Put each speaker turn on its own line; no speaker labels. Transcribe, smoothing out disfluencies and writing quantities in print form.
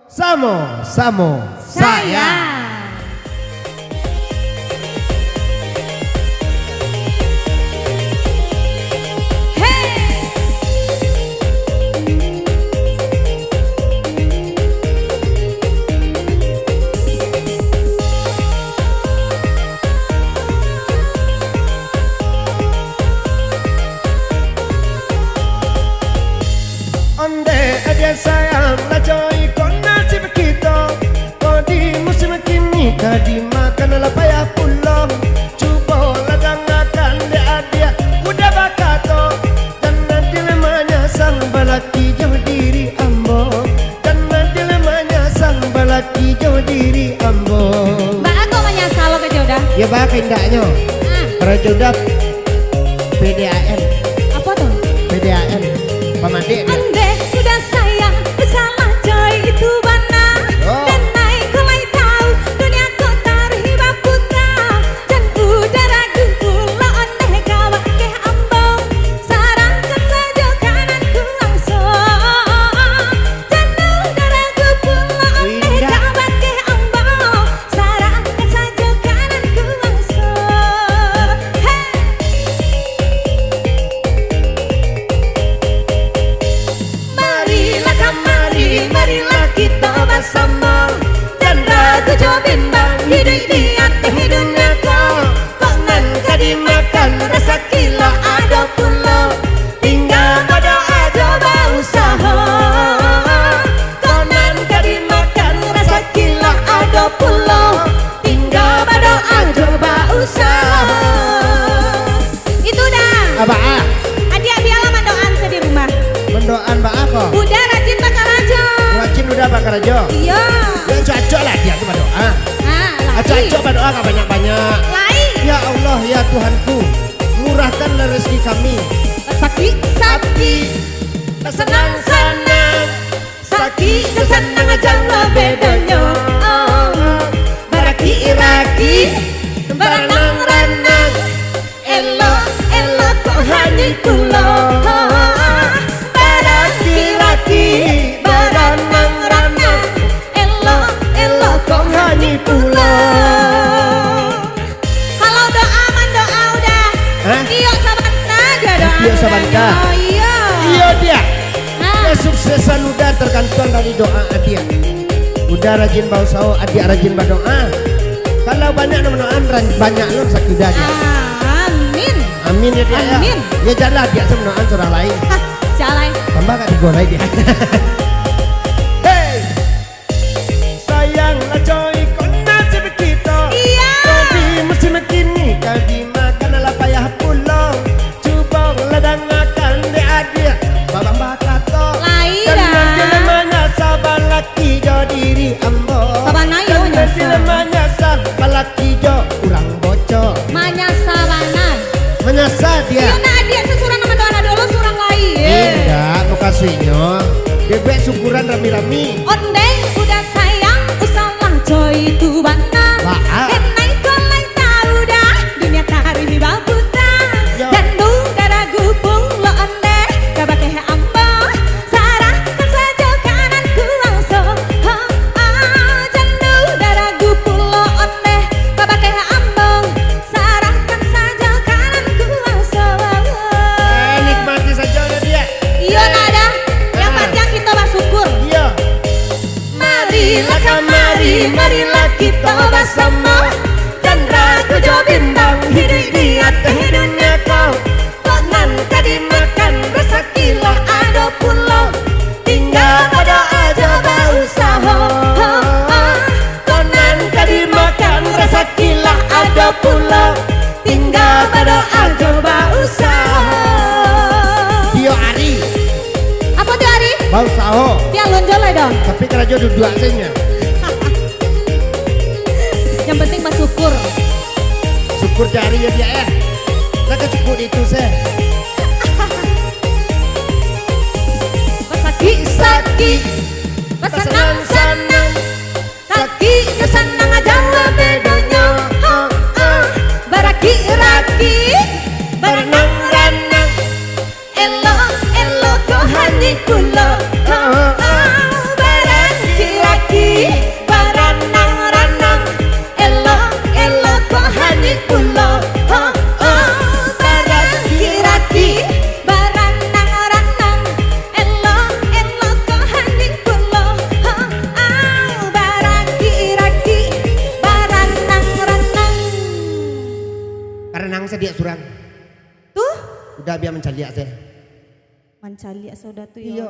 Samo saya. Onde aja sayang lacoi kon nasib kita. Kau di musim kini kadi makan lapaya pulau. Coba ladang akan dia udah bakato. Jangan dilemanya sang balaki jauh diri ambo. Jangan dilemanya sang balaki jauh diri ambo.
Mbak aku menyasal lo ke jodoh.
Ya baka indahnya. Rajodah PDAM.
Apa tuh?
PDAM Pamade.
Ande udah sayang salah coy itu bana. Dan naik kulai tahu dunia kau tarhibah putra. Dan udah ragu pula onde kawa ke ambo. Sarang kesajo kananku langsung. Dan udah ragu pula onde kawa ke ambo. Sarang kesajo kananku langsung. Marilah kita bersama dan ragu jo bimbang hidup di atas hidupnya kau. Pangan kadi makan rasa kila ada pulau. Tinggal berdoa coba usaha. Pangan kadi makan rasa kila ada pulau. Tinggal berdoa coba usaha. Itu dah.
Apa?
Adik biarlah mendoan di rumah.
Mendoan mbak aku.
Udah rajin bakal aja.
Rajin udah bakar aja.
Iya.
Ya cocok lah dia tuh berdoa. Cocok berdoa gak banyak-banyak.
Lain.
Ya Allah ya Tuhanku, murahkan rezeki kami.
Sakit senang sakit senang aja lah bedanya. Baraki iraki berenang elok kok hanya kulo. Baraki berenang elok kok hanya kulo. Kalau doa doa udah. Iya sabana aja doa.
Iya sabana.
Iya.
Iya dia. Kesuksesan udah tergantung dari doa dia. Udah rajin bau sawo, adik rajin berdoa. Kalau banyak mendoan banyak loh sakit dia.
Amin.
Amin ya dia.
Amin.
Ya janganlah dia mendoan surah lain.
Jalan.
Tambah gak digolai dia. Hey, sayanglah coy kon nasib kita.
Iya.
Di musim kini kadi makan lapaya pulau. Coba ladang akan dia babang bakato.
Lain
Dan
dah.
dilemanya sabar laki jo diri ambo.
Sabana yo
Dan
nyasa.
dilemanya sabar laki jo kurang bocor.
Manya sabana.
Menyasar dia.
Iya nak dia sesurang nama doa dulu surang lain.
Enggak, makasihnya. Bebek syukuran rami-rami.
Onde udah sayang usalah coy itu bana.
Maaf.
Enai kolai tahu dah dunia tarhibah putra.
Yo.
Dan udah ragu pun lo onde kabake ambo. Sarahkan saja kananku langsung. Dan udah ragu pun lo onde kabake ambo. Sarahkan saja kananku langsung.
Nikmati saja oleh dia.
Iya nada, yang penting kita bersyukur.
Iya.
Marilah kita bersama dan ragu jo bimbang hidup di atas hidupnya kau. Konan tadi makan rezeki lah ada pulau. Tinggal berdoa coba usaha. Konan tadi makan rezeki lah ada pulau. Tinggal berdoa coba usaha.
Dio Ari.
Apa tuh Ari?
Bau saho.
Dia lonjol lah dong.
Tapi kerajo dua saja.
Yang penting bersyukur.
Syukur jari ya dia ya. Laka cukup itu saya.
Sakit bersenang sakit senang aja lah bedanya. Baraki berenang elok kok hanya kulo. Baraki
sedia surang.
Tuh,
Udah biar mencaliak saya.
mencali saudara tuh
Iya.
ya.